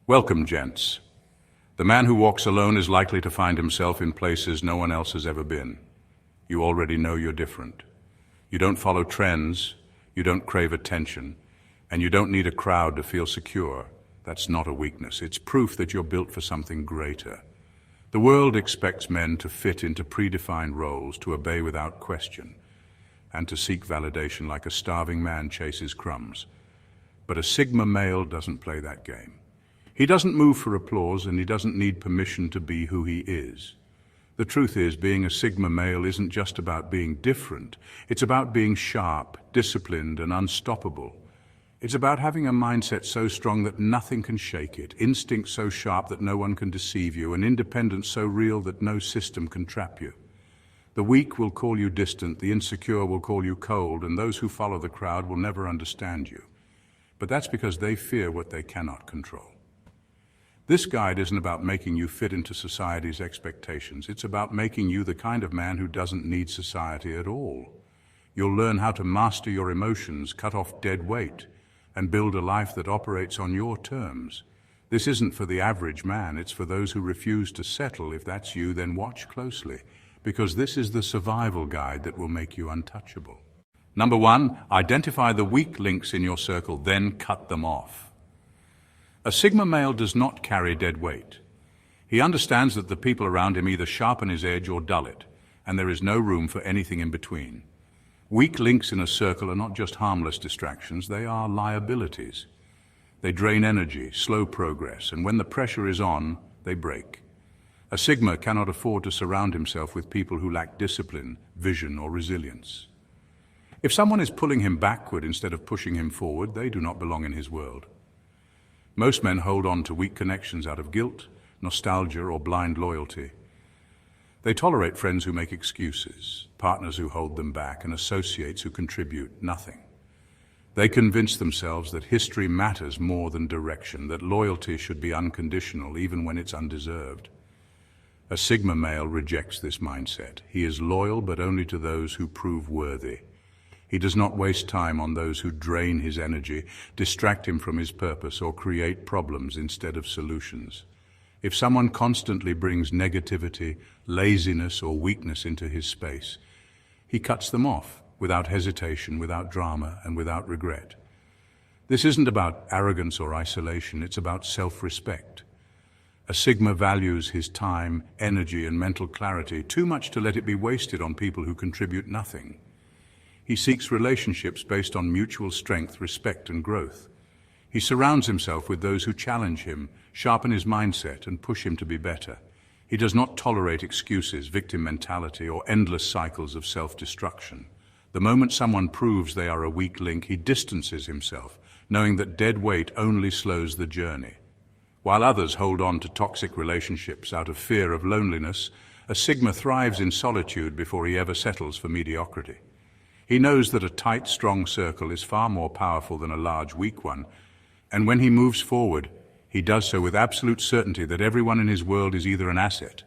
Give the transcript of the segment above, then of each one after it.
Welcome, gents. The man who walks alone is likely to find himself in places no one else has ever been. You already know you're different. You don't follow trends, you don't crave attention, and you don't need a crowd to feel secure. That's not a weakness. It's proof that you're built for something greater. The world expects men to fit into predefined roles, to obey without question, and to seek validation like a starving man chases crumbs. But a Sigma male doesn't play that game. He doesn't move for applause, and he doesn't need permission to be who he is. The truth is, being a Sigma male isn't just about being different. It's about being sharp, disciplined, and unstoppable. It's about having a mindset so strong that nothing can shake it, instinct so sharp that no one can deceive you, and independence so real that no system can trap you. The weak will call you distant, the insecure will call you cold, and those who follow the crowd will never understand you. But that's because they fear what they cannot control. This guide isn't about making you fit into society's expectations. It's about making you the kind of man who doesn't need society at all. You'll learn how to master your emotions, cut off dead weight, and build a life that operates on your terms. This isn't for the average man, it's for those who refuse to settle. If that's you, then watch closely, because this is the survival guide that will make you untouchable. Number 1, identify the weak links in your circle, then cut them off. A Sigma male does not carry dead weight. He understands that the people around him either sharpen his edge or dull it, and there is no room for anything in between. Weak links in a circle are not just harmless distractions, they are liabilities. They drain energy, slow progress, and when the pressure is on, they break. A Sigma cannot afford to surround himself with people who lack discipline, vision, or resilience. If someone is pulling him backward instead of pushing him forward, they do not belong in his world. Most men hold on to weak connections out of guilt, nostalgia, or blind loyalty. They tolerate friends who make excuses, partners who hold them back, and associates who contribute nothing. They convince themselves that history matters more than direction, that loyalty should be unconditional even when it's undeserved. A Sigma male rejects this mindset. He is loyal, but only to those who prove worthy. He does not waste time on those who drain his energy, distract him from his purpose, or create problems instead of solutions. If someone constantly brings negativity, laziness, or weakness into his space, he cuts them off without hesitation, without drama, and without regret. This isn't about arrogance or isolation, it's about self-respect. A Sigma values his time, energy, and mental clarity too much to let it be wasted on people who contribute nothing. He seeks relationships based on mutual strength, respect, and growth. He surrounds himself with those who challenge him, sharpen his mindset, and push him to be better. He does not tolerate excuses, victim mentality, or endless cycles of self-destruction. The moment someone proves they are a weak link, he distances himself, knowing that dead weight only slows the journey. While others hold on to toxic relationships out of fear of loneliness, a Sigma thrives in solitude before he ever settles for mediocrity. He knows that a tight, strong circle is far more powerful than a large, weak one, and when he moves forward, he does so with absolute certainty that everyone in his world is either an asset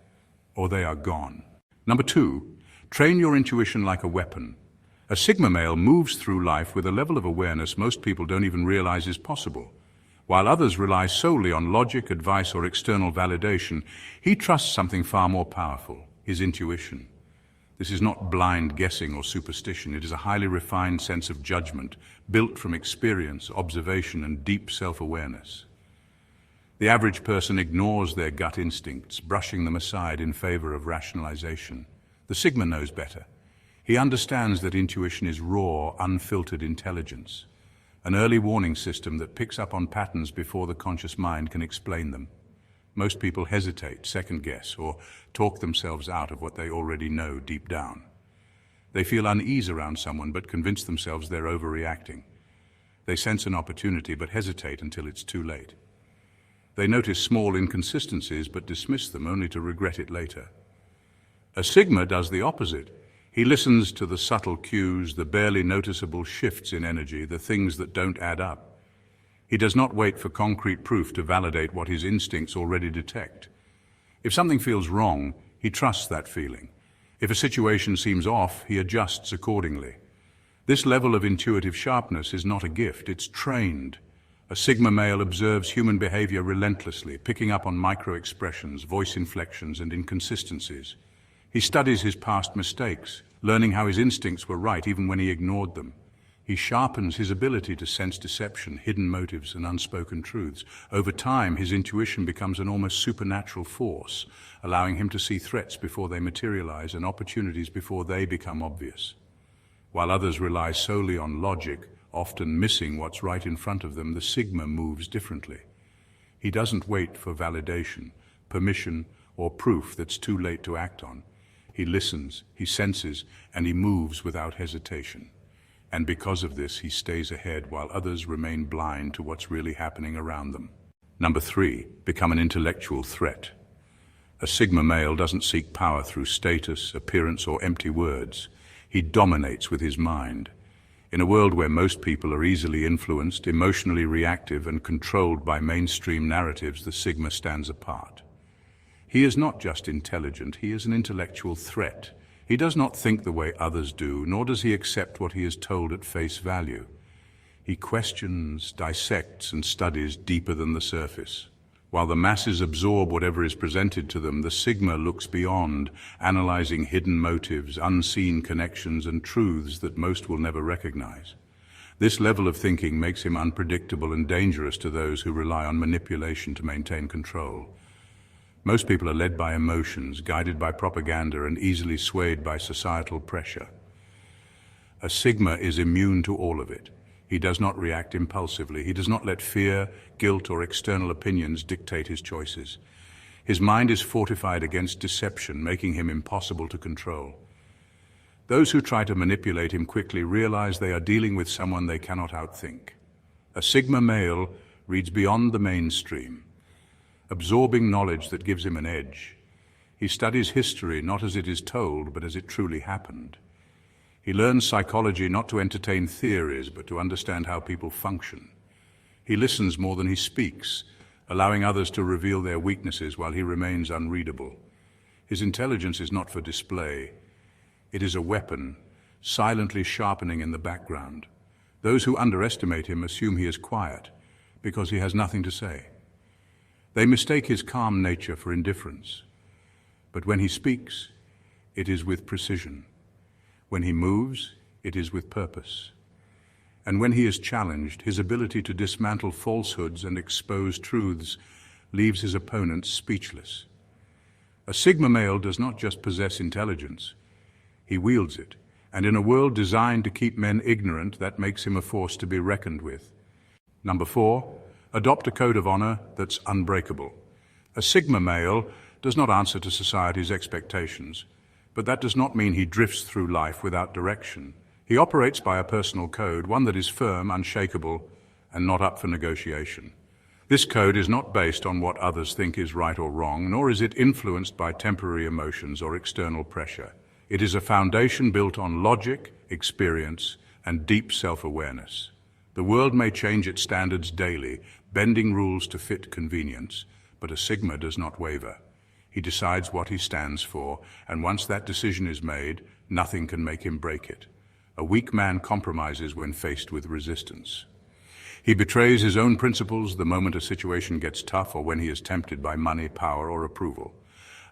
or they are gone. Number 2, train your intuition like a weapon. A Sigma male moves through life with a level of awareness most people don't even realize is possible. While others rely solely on logic, advice, or external validation, he trusts something far more powerful, his intuition. This is not blind guessing or superstition. It is a highly refined sense of judgment, built from experience, observation, and deep self-awareness. The average person ignores their gut instincts, brushing them aside in favor of rationalization. The Sigma knows better. He understands that intuition is raw, unfiltered intelligence, an early warning system that picks up on patterns before the conscious mind can explain them. Most people hesitate, second-guess, or talk themselves out of what they already know deep down. They feel unease around someone but convince themselves they're overreacting. They sense an opportunity but hesitate until it's too late. They notice small inconsistencies but dismiss them only to regret it later. A Sigma does the opposite. He listens to the subtle cues, the barely noticeable shifts in energy, the things that don't add up. He does not wait for concrete proof to validate what his instincts already detect. If something feels wrong, he trusts that feeling. If a situation seems off, he adjusts accordingly. This level of intuitive sharpness is not a gift, it's trained. A Sigma male observes human behavior relentlessly, picking up on micro-expressions, voice inflections, and inconsistencies. He studies his past mistakes, learning how his instincts were right even when he ignored them. He sharpens his ability to sense deception, hidden motives, and unspoken truths. Over time, his intuition becomes an almost supernatural force, allowing him to see threats before they materialize and opportunities before they become obvious. While others rely solely on logic, often missing what's right in front of them, the Sigma moves differently. He doesn't wait for validation, permission, or proof that's too late to act on. He listens, he senses, and he moves without hesitation. And because of this, he stays ahead while others remain blind to what's really happening around them. Number 3, become an intellectual threat. A Sigma male doesn't seek power through status, appearance, or empty words. He dominates with his mind. In a world where most people are easily influenced, emotionally reactive, and controlled by mainstream narratives, the Sigma stands apart. He is not just intelligent, he is an intellectual threat. He does not think the way others do, nor does he accept what he is told at face value. He questions, dissects, and studies deeper than the surface. While the masses absorb whatever is presented to them, the Sigma looks beyond, analyzing hidden motives, unseen connections, and truths that most will never recognize. This level of thinking makes him unpredictable and dangerous to those who rely on manipulation to maintain control. Most people are led by emotions, guided by propaganda, and easily swayed by societal pressure. A Sigma is immune to all of it. He does not react impulsively. He does not let fear, guilt, or external opinions dictate his choices. His mind is fortified against deception, making him impossible to control. Those who try to manipulate him quickly realize they are dealing with someone they cannot outthink. A Sigma male reads beyond the mainstream, absorbing knowledge that gives him an edge. He studies history not as it is told, but as it truly happened. He learns psychology not to entertain theories, but to understand how people function. He listens more than he speaks, allowing others to reveal their weaknesses while he remains unreadable. His intelligence is not for display. It is a weapon, silently sharpening in the background. Those who underestimate him assume he is quiet, because he has nothing to say. They mistake his calm nature for indifference. But when he speaks, it is with precision. When he moves, it is with purpose. And when he is challenged, his ability to dismantle falsehoods and expose truths leaves his opponents speechless. A Sigma male does not just possess intelligence, he wields it. And in a world designed to keep men ignorant, that makes him a force to be reckoned with. Number 4, adopt a code of honor that's unbreakable. A Sigma male does not answer to society's expectations, but that does not mean he drifts through life without direction. He operates by a personal code, one that is firm, unshakable, and not up for negotiation. This code is not based on what others think is right or wrong, nor is it influenced by temporary emotions or external pressure. It is a foundation built on logic, experience, and deep self-awareness. The world may change its standards daily, bending rules to fit convenience, but a Sigma does not waver. He decides what he stands for, and once that decision is made, nothing can make him break it. A weak man compromises when faced with resistance. He betrays his own principles the moment a situation gets tough or when he is tempted by money, power, or approval.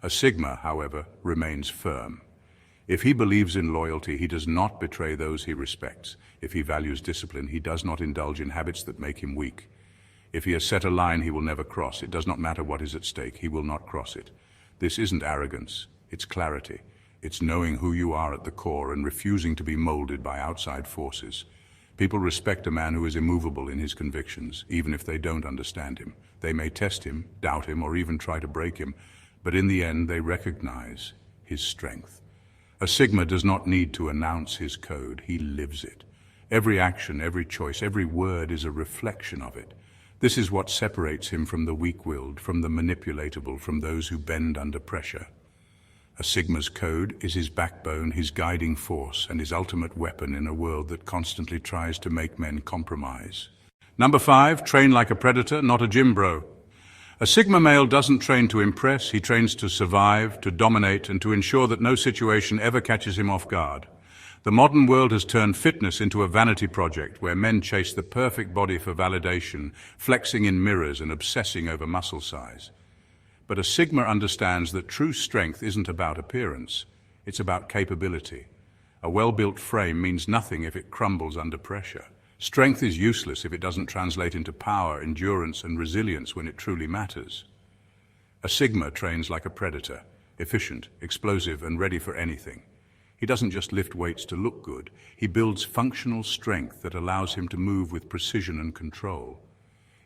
A Sigma, however, remains firm. If he believes in loyalty, he does not betray those he respects. If he values discipline, he does not indulge in habits that make him weak. If he has set a line he will never cross, it does not matter what is at stake, he will not cross it. This isn't arrogance, it's clarity. It's knowing who you are at the core and refusing to be molded by outside forces. People respect a man who is immovable in his convictions, even if they don't understand him. They may test him, doubt him, or even try to break him, but in the end they recognize his strength. A Sigma does not need to announce his code, he lives it. Every action, every choice, every word is a reflection of it. This is what separates him from the weak-willed, from the manipulatable, from those who bend under pressure. A Sigma's code is his backbone, his guiding force, and his ultimate weapon in a world that constantly tries to make men compromise. Number 5, train like a predator, not a gym bro. A Sigma male doesn't train to impress, he trains to survive, to dominate, and to ensure that no situation ever catches him off guard. The modern world has turned fitness into a vanity project where men chase the perfect body for validation, flexing in mirrors and obsessing over muscle size. But a Sigma understands that true strength isn't about appearance, it's about capability. A well-built frame means nothing if it crumbles under pressure. Strength is useless if it doesn't translate into power, endurance, and resilience when it truly matters. A Sigma trains like a predator, efficient, explosive, and ready for anything. He doesn't just lift weights to look good, he builds functional strength that allows him to move with precision and control.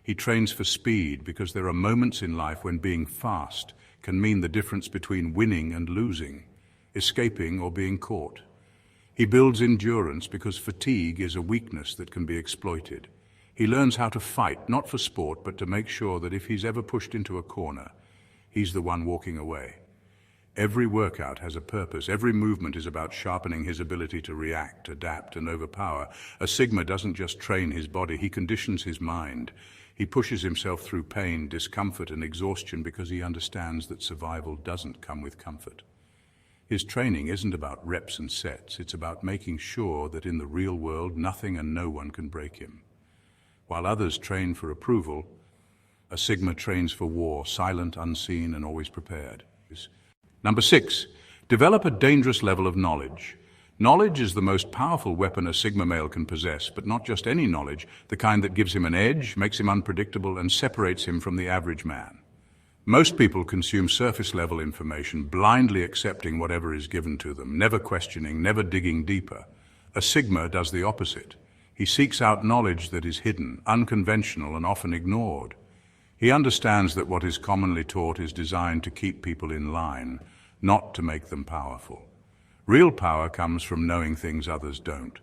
He trains for speed because there are moments in life when being fast can mean the difference between winning and losing, escaping or being caught. He builds endurance because fatigue is a weakness that can be exploited. He learns how to fight, not for sport, but to make sure that if he's ever pushed into a corner, he's the one walking away. Every workout has a purpose. Every movement is about sharpening his ability to react, adapt, and overpower. A Sigma doesn't just train his body, he conditions his mind. He pushes himself through pain, discomfort, and exhaustion because he understands that survival doesn't come with comfort. His training isn't about reps and sets, it's about making sure that in the real world nothing and no one can break him. While others train for approval, a Sigma trains for war, silent, unseen, and always prepared. Number 6, develop a dangerous level of knowledge. Knowledge is the most powerful weapon a Sigma male can possess, but not just any knowledge, the kind that gives him an edge, makes him unpredictable, and separates him from the average man. Most people consume surface-level information, blindly accepting whatever is given to them, never questioning, never digging deeper. A Sigma does the opposite. He seeks out knowledge that is hidden, unconventional, and often ignored. He understands that what is commonly taught is designed to keep people in line, not to make them powerful. Real power comes from knowing things others don't,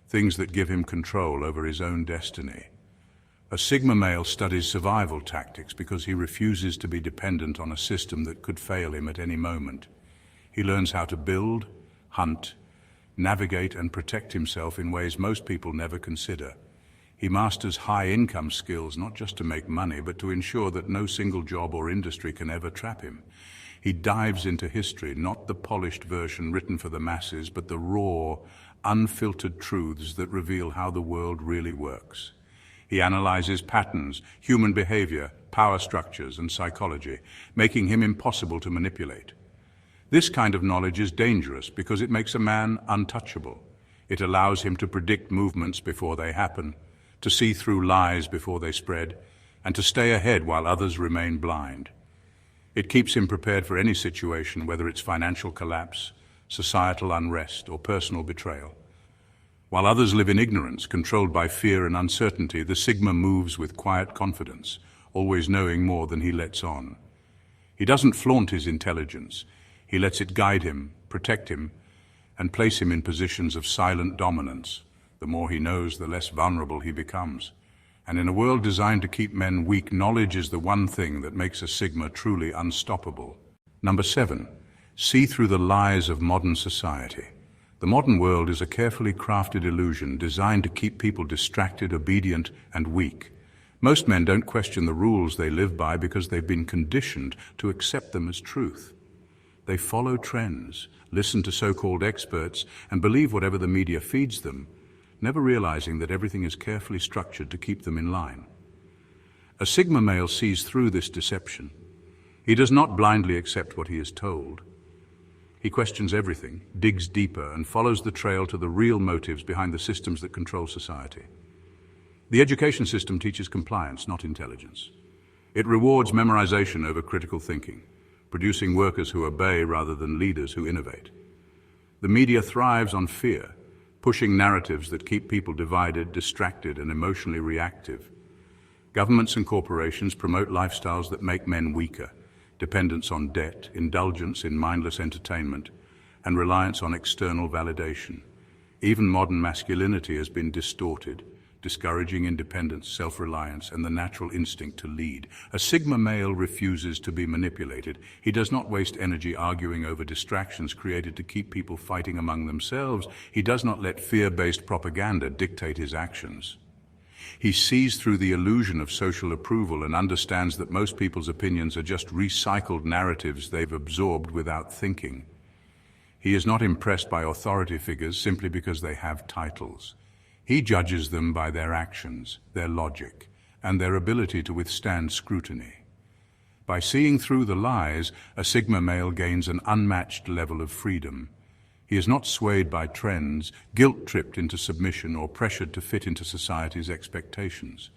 things that give him control over his own destiny. A Sigma male studies survival tactics because he refuses to be dependent on a system that could fail him at any moment. He learns how to build, hunt, navigate, and protect himself in ways most people never consider. He masters high-income skills not just to make money, but to ensure that no single job or industry can ever trap him. He dives into history, not the polished version written for the masses, but the raw, unfiltered truths that reveal how the world really works. He analyzes patterns, human behavior, power structures, and psychology, making him impossible to manipulate. This kind of knowledge is dangerous because it makes a man untouchable. It allows him to predict movements before they happen, to see through lies before they spread, and to stay ahead while others remain blind. It keeps him prepared for any situation, whether it's financial collapse, societal unrest, or personal betrayal. While others live in ignorance, controlled by fear and uncertainty, the Sigma moves with quiet confidence, always knowing more than he lets on. He doesn't flaunt his intelligence. He lets it guide him, protect him, and place him in positions of silent dominance. The more he knows, the less vulnerable he becomes. And in a world designed to keep men weak, knowledge is the one thing that makes a Sigma truly unstoppable. Number 7, see through the lies of modern society. The modern world is a carefully crafted illusion designed to keep people distracted, obedient, and weak. Most men don't question the rules they live by because they've been conditioned to accept them as truth. They follow trends, listen to so-called experts, and believe whatever the media feeds them, never realizing that everything is carefully structured to keep them in line. A Sigma male sees through this deception. He does not blindly accept what he is told. He questions everything, digs deeper, and follows the trail to the real motives behind the systems that control society. The education system teaches compliance, not intelligence. It rewards memorization over critical thinking, producing workers who obey rather than leaders who innovate. The media thrives on fear, pushing narratives that keep people divided, distracted, and emotionally reactive. Governments and corporations promote lifestyles that make men weaker, dependence on debt, indulgence in mindless entertainment, and reliance on external validation. Even modern masculinity has been distorted, discouraging independence, self-reliance, and the natural instinct to lead. A Sigma male refuses to be manipulated. He does not waste energy arguing over distractions created to keep people fighting among themselves. He does not let fear-based propaganda dictate his actions. He sees through the illusion of social approval and understands that most people's opinions are just recycled narratives they've absorbed without thinking. He is not impressed by authority figures simply because they have titles. He judges them by their actions, their logic, and their ability to withstand scrutiny. By seeing through the lies, a Sigma male gains an unmatched level of freedom. He is not swayed by trends, guilt-tripped into submission, or pressured to fit into society's expectations.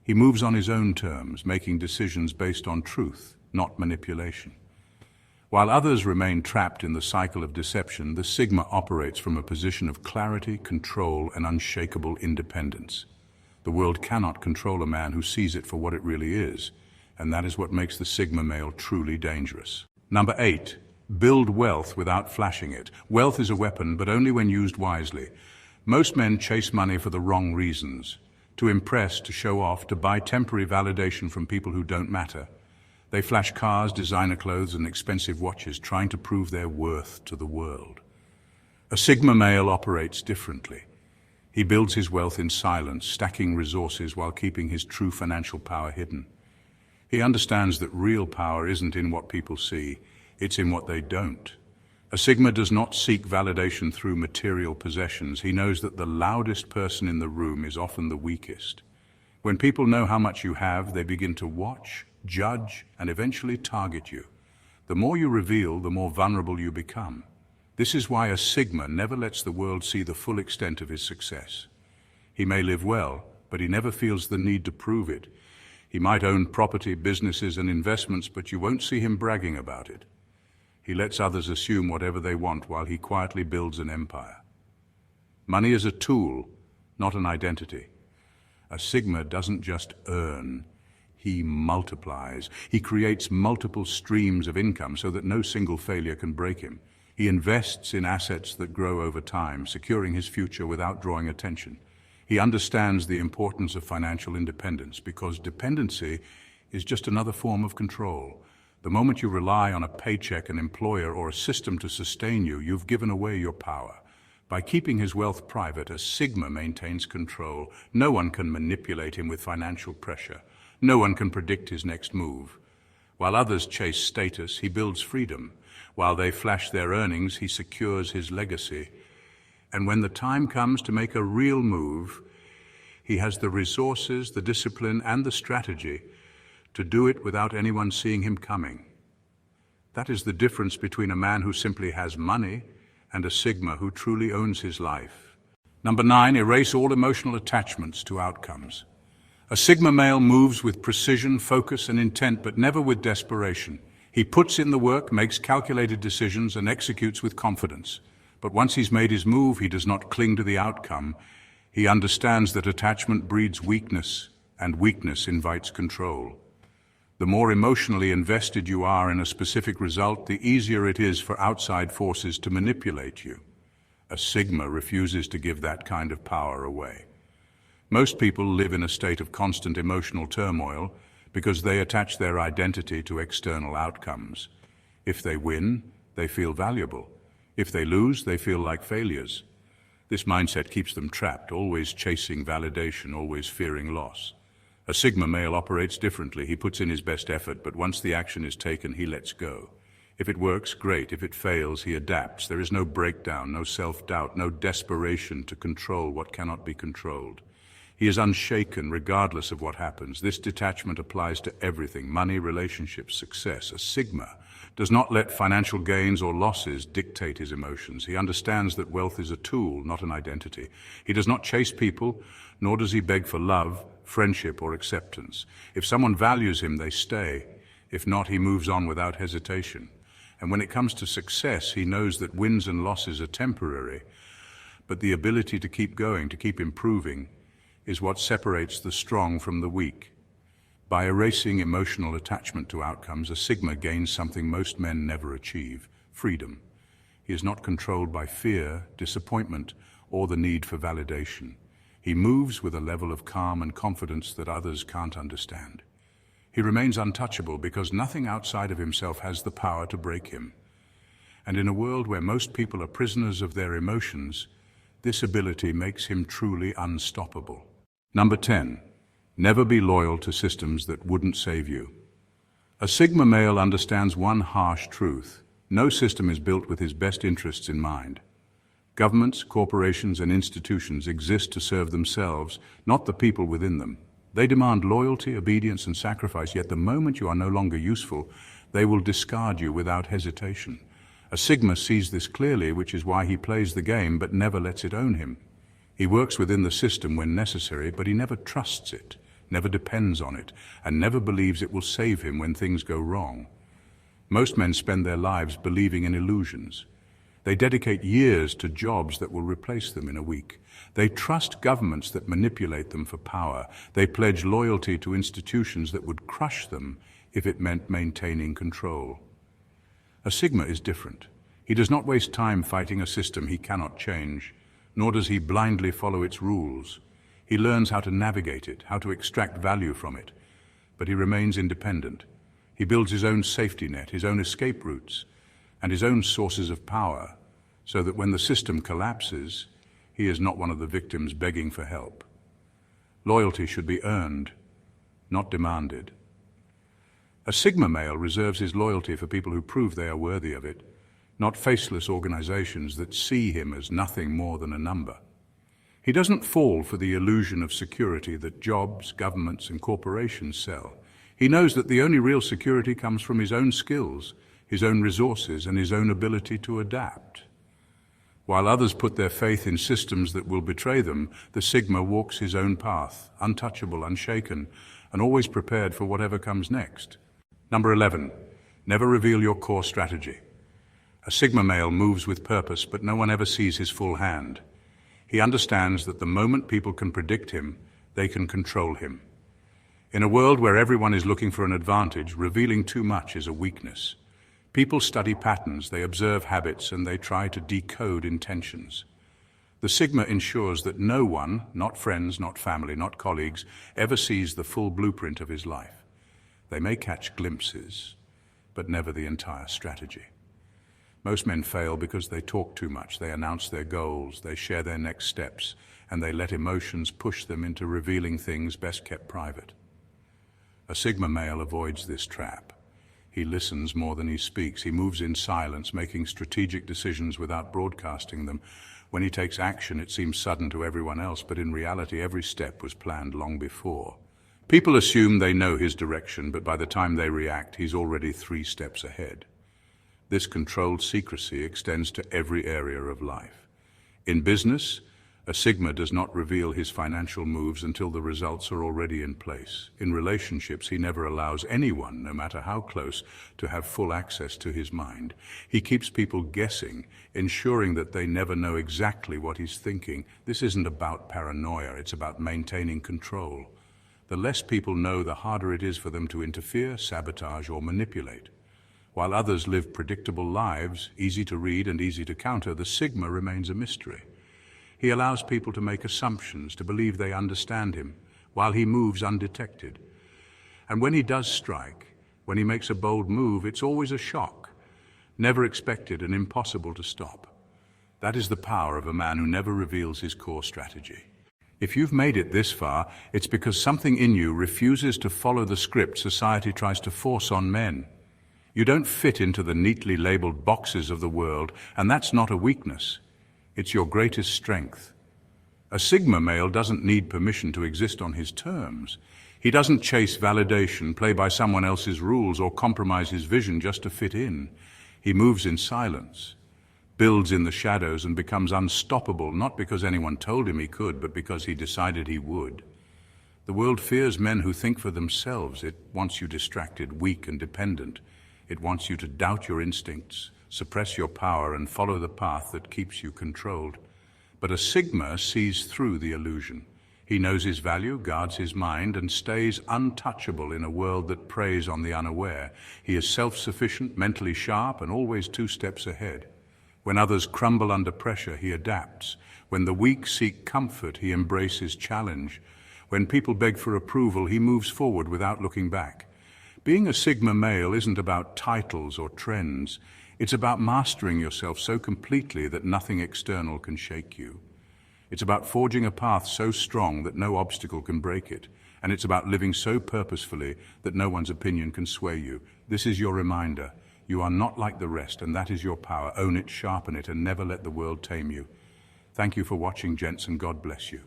He moves on his own terms, making decisions based on truth, not manipulation. While others remain trapped in the cycle of deception, the Sigma operates from a position of clarity, control, and unshakable independence. The world cannot control a man who sees it for what it really is, and that is what makes the Sigma male truly dangerous. Number 8. Build wealth without flashing it. Wealth is a weapon, but only when used wisely. Most men chase money for the wrong reasons. To impress, to show off, to buy temporary validation from people who don't matter. They flash cars, designer clothes, and expensive watches, trying to prove their worth to the world. A Sigma male operates differently. He builds his wealth in silence, stacking resources while keeping his true financial power hidden. He understands that real power isn't in what people see, it's in what they don't. A Sigma does not seek validation through material possessions. He knows that the loudest person in the room is often the weakest. When people know how much you have, they begin to watch, judge, and eventually target you. The more you reveal, the more vulnerable you become. This is why a Sigma never lets the world see the full extent of his success. He may live well, but he never feels the need to prove it. He might own property, businesses, and investments, but you won't see him bragging about it. He lets others assume whatever they want while he quietly builds an empire. Money is a tool, not an identity. A Sigma doesn't just earn, he multiplies. He creates multiple streams of income so that no single failure can break him. He invests in assets that grow over time, securing his future without drawing attention. He understands the importance of financial independence because dependency is just another form of control. The moment you rely on a paycheck, an employer, or a system to sustain you, you've given away your power. By keeping his wealth private, a Sigma maintains control. No one can manipulate him with financial pressure. No one can predict his next move. While others chase status, he builds freedom. While they flash their earnings, he secures his legacy. And when the time comes to make a real move, he has the resources, the discipline, and the strategy to do it without anyone seeing him coming. That is the difference between a man who simply has money and a Sigma who truly owns his life. Number 9, erase all emotional attachments to outcomes. A Sigma male moves with precision, focus, and intent, but never with desperation. He puts in the work, makes calculated decisions, and executes with confidence. But once he's made his move, he does not cling to the outcome. He understands that attachment breeds weakness, and weakness invites control. The more emotionally invested you are in a specific result, the easier it is for outside forces to manipulate you. A Sigma refuses to give that kind of power away. Most people live in a state of constant emotional turmoil because they attach their identity to external outcomes. If they win, they feel valuable. If they lose, they feel like failures. This mindset keeps them trapped, always chasing validation, always fearing loss. A Sigma male operates differently. He puts in his best effort, but once the action is taken, he lets go. If it works, great. If it fails, he adapts. There is no breakdown, no self-doubt, no desperation to control what cannot be controlled. He is unshaken regardless of what happens. This detachment applies to everything: money, relationships, success. A Sigma does not let financial gains or losses dictate his emotions. He understands that wealth is a tool, not an identity. He does not chase people, nor does he beg for love, friendship, or acceptance. If someone values him, they stay. If not, he moves on without hesitation. And when it comes to success, he knows that wins and losses are temporary, but the ability to keep going, to keep improving, is what separates the strong from the weak. By erasing emotional attachment to outcomes, a Sigma gains something most men never achieve: freedom. He is not controlled by fear, disappointment, or the need for validation. He moves with a level of calm and confidence that others can't understand. He remains untouchable because nothing outside of himself has the power to break him. And in a world where most people are prisoners of their emotions, this ability makes him truly unstoppable. Number 10. Never be loyal to systems that wouldn't save you. A Sigma male understands one harsh truth: No system is built with his best interests in mind. Governments, corporations, and institutions exist to serve themselves, not the people within them. They demand loyalty, obedience, and sacrifice, yet the moment you are no longer useful, they will discard you without hesitation. A Sigma sees this clearly, which is why he plays the game but never lets it own him. He works within the system when necessary, but he never trusts it, never depends on it, and never believes it will save him when things go wrong. Most men spend their lives believing in illusions. They dedicate years to jobs that will replace them in a week. They trust governments that manipulate them for power. They pledge loyalty to institutions that would crush them if it meant maintaining control. A Sigma is different. He does not waste time fighting a system he cannot change, nor does he blindly follow its rules. He learns how to navigate it, how to extract value from it, but he remains independent. He builds his own safety net, his own escape routes, and his own sources of power, so that when the system collapses, he is not one of the victims begging for help. Loyalty should be earned, not demanded. A Sigma male reserves his loyalty for people who prove they are worthy of it, not faceless organizations that see him as nothing more than a number. He doesn't fall for the illusion of security that jobs, governments, and corporations sell. He knows that the only real security comes from his own skills, his own resources, and his own ability to adapt. While others put their faith in systems that will betray them, the Sigma walks his own path, untouchable, unshaken, and always prepared for whatever comes next. Number 11, never reveal your core strategy. A Sigma male moves with purpose, but no one ever sees his full hand. He understands that the moment people can predict him, they can control him. In a world where everyone is looking for an advantage, revealing too much is a weakness. People study patterns, they observe habits, and they try to decode intentions. The Sigma ensures that no one, not friends, not family, not colleagues, ever sees the full blueprint of his life. They may catch glimpses, but never the entire strategy. Most men fail because they talk too much, they announce their goals, they share their next steps, and they let emotions push them into revealing things best kept private. A Sigma male avoids this trap. He listens more than he speaks. He moves in silence, making strategic decisions without broadcasting them. When he takes action, it seems sudden to everyone else, but in reality, every step was planned long before. People assume they know his direction, but by the time they react, he's already 3 steps ahead. This controlled secrecy extends to every area of life. In business, a Sigma does not reveal his financial moves until the results are already in place. In relationships, he never allows anyone, no matter how close, to have full access to his mind. He keeps people guessing, ensuring that they never know exactly what he's thinking. This isn't about paranoia, it's about maintaining control. The less people know, the harder it is for them to interfere, sabotage, or manipulate. While others live predictable lives, easy to read and easy to counter, the Sigma remains a mystery. He allows people to make assumptions, to believe they understand him, while he moves undetected. And when he does strike, when he makes a bold move, it's always a shock, never expected and impossible to stop. That is the power of a man who never reveals his core strategy. If you've made it this far, it's because something in you refuses to follow the script society tries to force on men. You don't fit into the neatly labeled boxes of the world, and that's not a weakness. It's your greatest strength. A Sigma male doesn't need permission to exist on his terms. He doesn't chase validation, play by someone else's rules, or compromise his vision just to fit in. He moves in silence, builds in the shadows, and becomes unstoppable, not because anyone told him he could, but because he decided he would. The world fears men who think for themselves. It wants you distracted, weak, and dependent. It wants you to doubt your instincts, suppress your power, and follow the path that keeps you controlled. But a Sigma sees through the illusion. He knows his value, guards his mind, and stays untouchable in a world that preys on the unaware. He is self-sufficient, mentally sharp, and always 2 steps ahead. When others crumble under pressure, he adapts. When the weak seek comfort, he embraces challenge. When people beg for approval, he moves forward without looking back. Being a Sigma male isn't about titles or trends. It's about mastering yourself so completely that nothing external can shake you. It's about forging a path so strong that no obstacle can break it. And it's about living so purposefully that no one's opinion can sway you. This is your reminder. You are not like the rest, and that is your power. Own it, sharpen it, and never let the world tame you. Thank you for watching, gents, and God bless you.